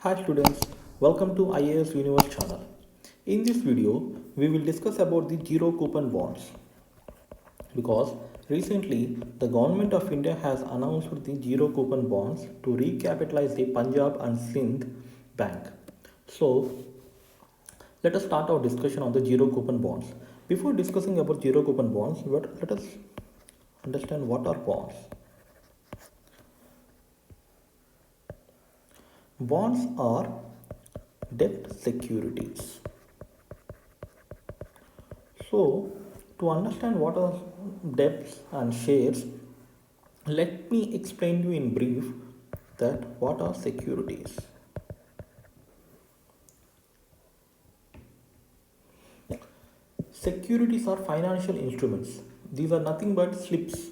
Hi students, welcome to IAS Universe channel. In this video, we will discuss about the zero coupon bonds because recently the government of India has announced the zero coupon bonds to recapitalize the Punjab and Sindh bank. So let us start our discussion on the zero coupon bonds. Before discussing about zero coupon bonds, let us understand what are bonds. Bonds are debt securities. So, to understand what are debts and shares, let me explain you in brief that what are securities. Securities are financial instruments. These are nothing but slips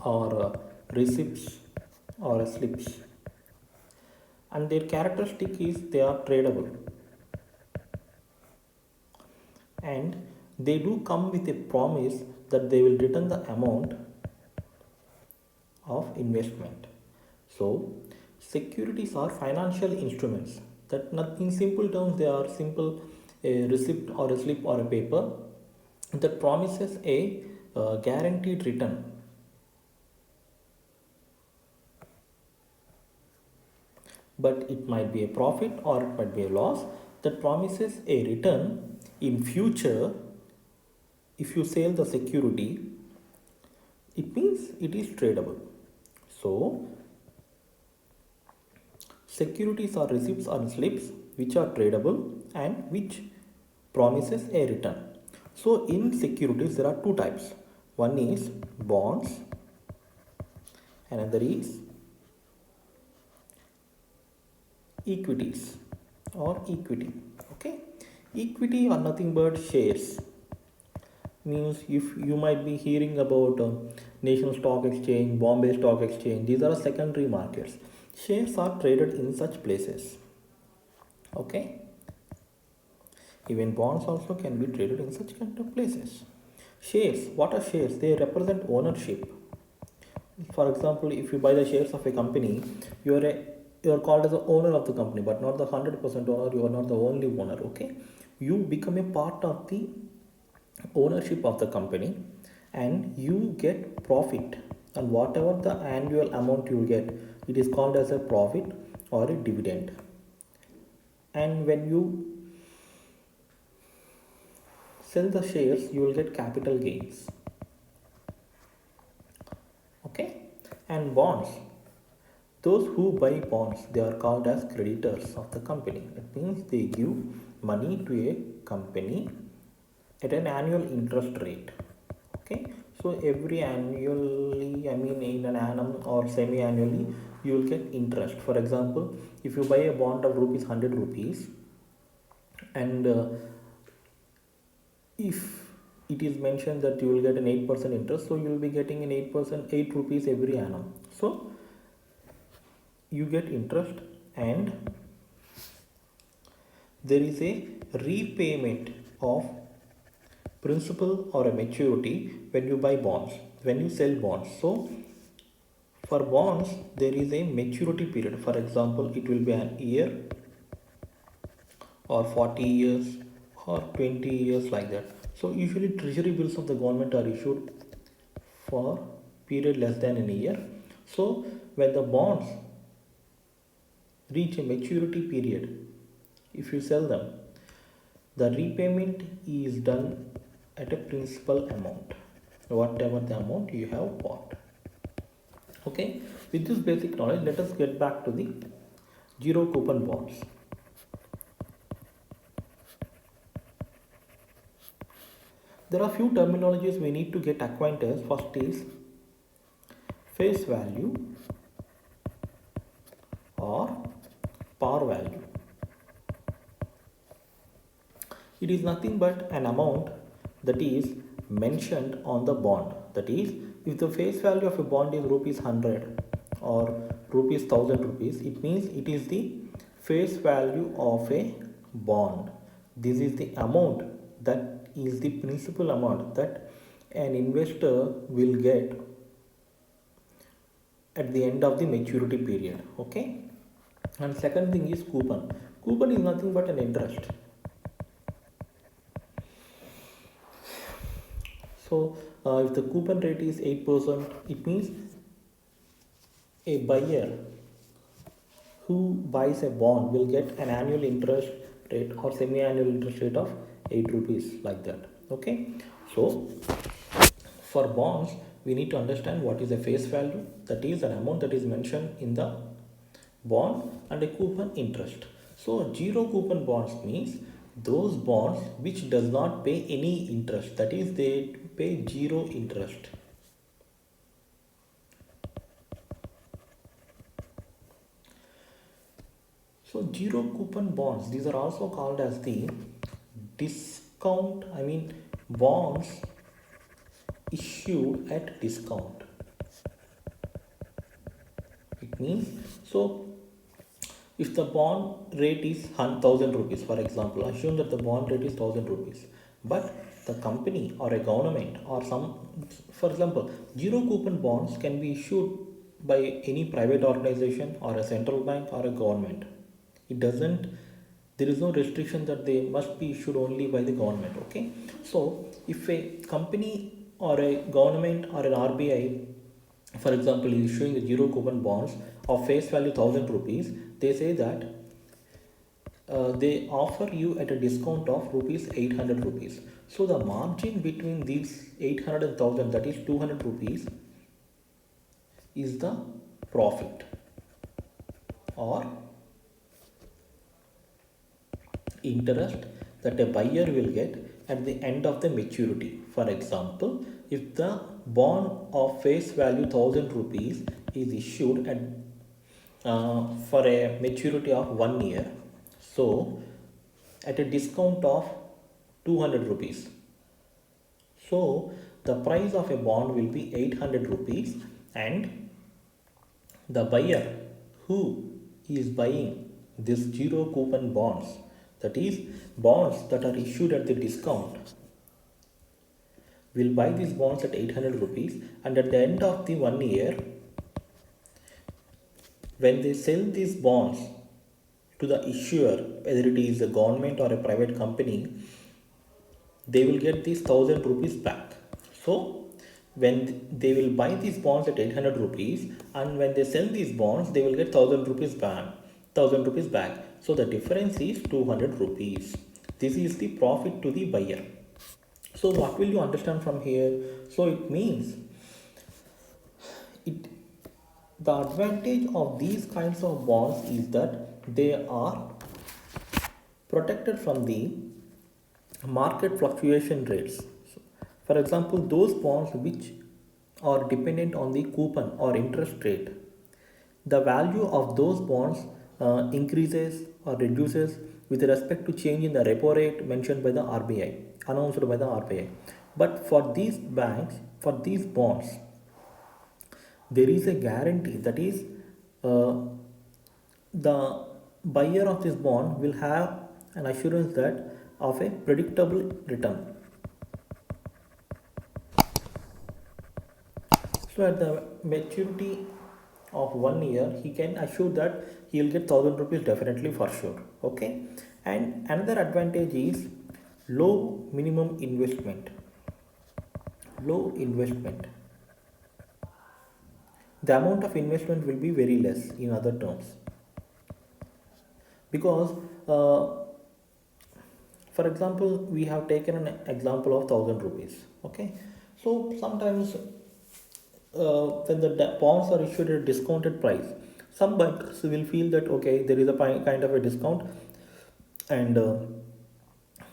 or receipts or slips, and their characteristic is they are tradable and they do come with a promise that they will return the amount of investment. So, securities are financial instruments that not in simple terms they are simple a receipt or a slip or a paper that promises a guaranteed return, but it might be a profit or it might be a loss that promises a return in future. If you sell the security, it means it is tradable. So securities are receipts or slips which are tradable and which promises a return. So in securities there are two types. One is bonds, another is equities or equity. Okay, equity are nothing but shares. Means if you might be hearing about National Stock Exchange, Bombay Stock Exchange, these are secondary markets. Shares are traded in such places. Okay, even bonds also can be traded in such kind of places. Shares, what are shares? They represent ownership. For example, if you buy the shares of a company, you are called as the owner of the company, but not the 100% owner. You are not the only owner. Okay, you become a part of the ownership of the company, and you get profit. And whatever the annual amount you will get, it is called as a profit or a dividend. And when you sell the shares, you will get capital gains. Okay, and bonds, those who buy bonds, they are called as creditors of the company. It means they give money to a company at an annual interest rate. Okay, so every annually, I mean in an annum or semi annually, you will get interest. For example, if you buy a bond of rupees 100 rupees, and if it is mentioned that you will get an 8% interest, so you will be getting an 8%, 8 rupees every annum. So you get interest, and there is a repayment of principal or a maturity when you buy bonds, when you sell bonds. So for bonds there is a maturity period. For example, it will be an year or 40 years or 20 years, like that. So usually treasury bills of the government are issued for period less than a year. So when the bonds reach a maturity period, if you sell them, the repayment is done at a principal amount, whatever the amount you have bought. Okay, with this basic knowledge, let us get back to the zero coupon bonds. There are few terminologies we need to get acquainted. First is face value or par value. It is nothing but an amount that is mentioned on the bond. That is, if the face value of a bond is rupees 100 or rupees 1000 rupees, it means it is the face value of a bond. This is the amount, that is the principal amount that an investor will get at the end of the maturity period. Okay, And second thing is coupon. Coupon is nothing but an interest. So if the coupon rate is 8%, it means a buyer who buys a bond will get an annual interest rate or semi-annual interest rate of 8 rupees, like that. Okay, so for bonds we need to understand what is the face value, that is an amount that is mentioned in the bond, and a coupon interest. So zero coupon bonds means those bonds which does not pay any interest, that is they pay zero interest. So zero coupon bonds, these are also called as the bonds issued at discount. It means, so if the bond rate is 1000 rupees, for example, assume that the bond rate is 1000 rupees, but the company or a government or some, for example, zero coupon bonds can be issued by any private organization or a central bank or a government. It doesn't, there is no restriction that they must be issued only by the government. Okay, so if a company or a government or an RBI, for example, is issuing the zero coupon bonds of face value 1000 rupees, they say that they offer you at a discount of rupees 800 rupees. So the margin between these 800 and 1000, that is 200 rupees, is the profit or interest that a buyer will get at the end of the maturity. For example, if the bond of face value 1000 rupees is issued at for a maturity of 1 year, so at a discount of 200 rupees, so the price of a bond will be 800 rupees, and the buyer who is buying this zero coupon bonds, that is bonds that are issued at the discount, will buy these bonds at 800 rupees, and at the end of the 1 year, when they sell these bonds to the issuer, whether it is a government or a private company, they will get these 1000 rupees back. So when they will buy these bonds at 800 rupees, and when they sell these bonds they will get 1000 rupees back, 1000 rupees back. So the difference is 200 rupees. This is the profit to the buyer. So what will you understand from here? So it means it, the advantage of these kinds of bonds is that they are protected from the market fluctuation rates. So, for example, those bonds which are dependent on the coupon or interest rate, the value of those bonds increases or reduces with respect to change in the repo rate mentioned by the RBI, announced by the RBI. But for these banks, for these bonds, there is a guarantee, that is uh, the buyer of this bond will have an assurance that of a predictable return. So at the maturity of 1 year, he can assure that he will get 1000 rupees definitely for sure. Okay, and another advantage is low minimum investment. Low investment. The amount of investment will be very less, in other terms, because for example we have taken an example of 1000 rupees. Okay, so sometimes when the bonds are issued at a discounted price, some banks will feel that okay, there is a kind of a discount, and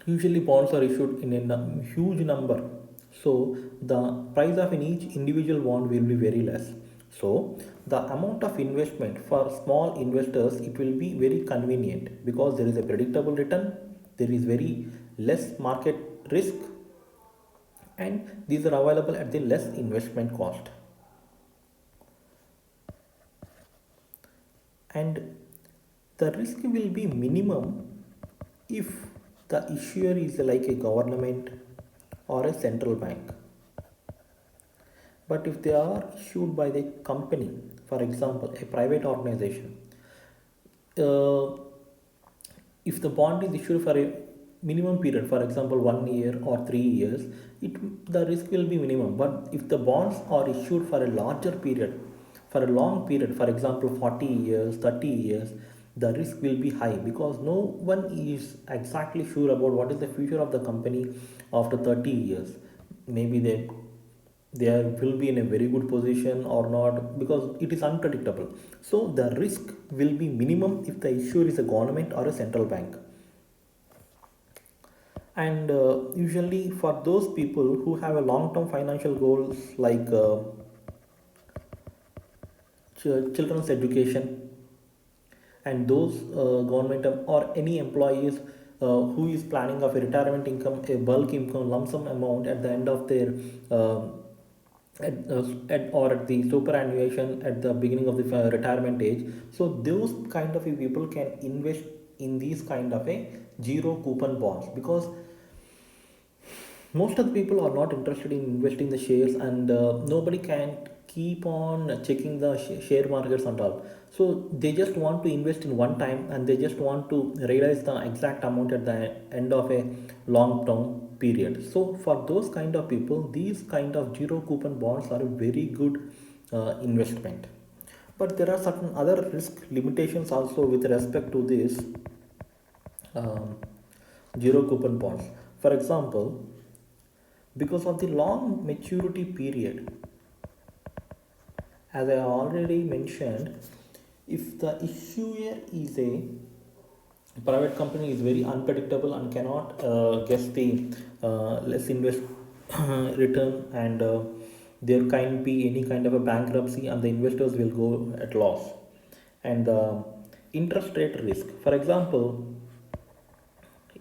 usually bonds are issued in a huge number, so the price of in each individual bond will be very less. So the amount of investment for small investors, it will be very convenient because there is a predictable return, there is very less market risk, and these are available at the less investment cost. And the risk will be minimum if the issuer is like a government or a central bank. But if they are issued by the company, for example a private organization, uh, if the bond is issued for a minimum period, for example 1 year or 3 years, it the risk will be minimum. But if the bonds are issued for a larger period, for a long period, for example 40 years, 30 years, the risk will be high, because no one is exactly sure about what is the future of the company after 30 years. Maybe they will be in a very good position or not, because it is unpredictable. So the risk will be minimum if the issuer is a government or a central bank. And usually for those people who have a long term financial goals, like children's education, and those government or any employees who is planning of a retirement income, a bulk income, lump sum amount at the end of their uh, or at the superannuation at the beginning of the retirement age. So those kind of people can invest in these kind of a zero coupon bonds, because most of the people are not interested in investing the shares, and nobody can keep on checking the share markets and all. So they just want to invest in one time, and they just want to realize the exact amount at the end of a long term period. So for those kind of people, these kind of zero coupon bonds are a very good investment. But there are certain other risk limitations also with respect to this um, zero coupon bonds. For example, because of the long maturity period, as I already mentioned, if the issuer is a private company, is very unpredictable and cannot guess the less invest return, and there can be any kind of a bankruptcy and the investors will go at loss. And the interest rate risk, for example,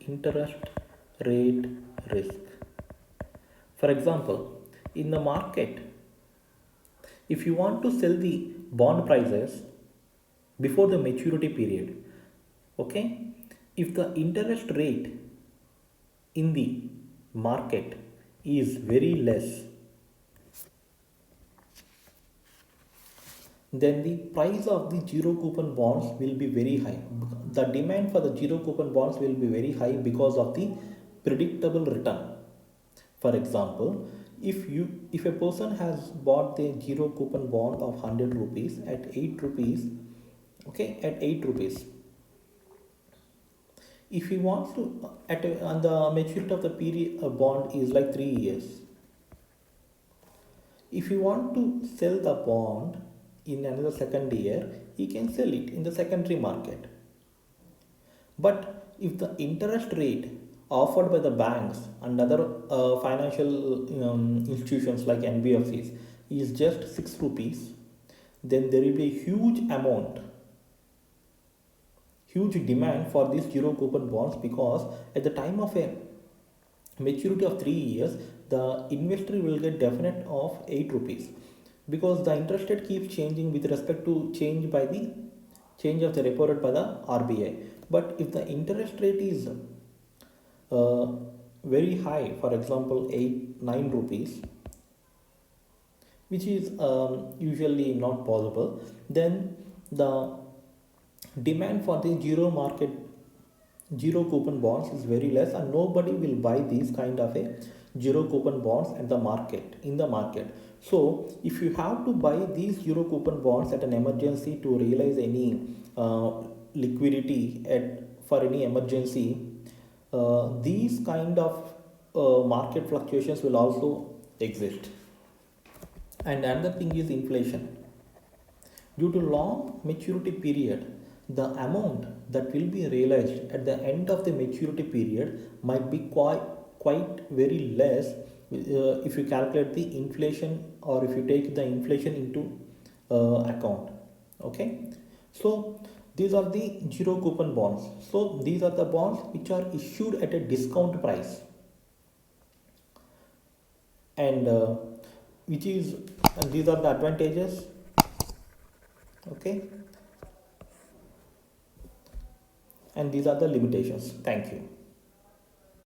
interest rate risk, for example, in the market, if you want to sell the bond prices before the maturity period, okay, if the interest rate in the market is very less, then the price of the zero coupon bonds will be very high. The demand for the zero coupon bonds will be very high because of the predictable return. For example, if a person has bought the zero coupon bond of 100 rupees at 8 rupees, okay, at 8 rupees, if he wants to and the maturity of the period bond is like 3 years, if you want to sell the bond in another second year, he can sell it in the secondary market. But if the interest rate offered by the banks and other financial institutions like NBFCs is just 6 rupees, then there will be a huge demand for these zero coupon bonds, because at the time of a maturity of 3 years, the investor will get definite of 8 rupees, because the interest rate keeps changing with respect to change of the repo rate by the RBI. But if the interest rate is uh, very high, for example 8 9 rupees, which is usually not possible, then the demand for the zero coupon bonds is very less, and nobody will buy these kind of a zero coupon bonds at the market in the market. So if you have to buy these zero coupon bonds at an emergency to realize any liquidity for any emergency, these kind of market fluctuations will also exist. And another thing is inflation. Due to long maturity period, the amount that will be realized at the end of the maturity period might be quite very less if you calculate the inflation, or if you take the inflation into account. Okay, so these are the zero coupon bonds. So these are the bonds which are issued at a discount price, and which is and these are the advantages. Okay, and these are the limitations. Thank you.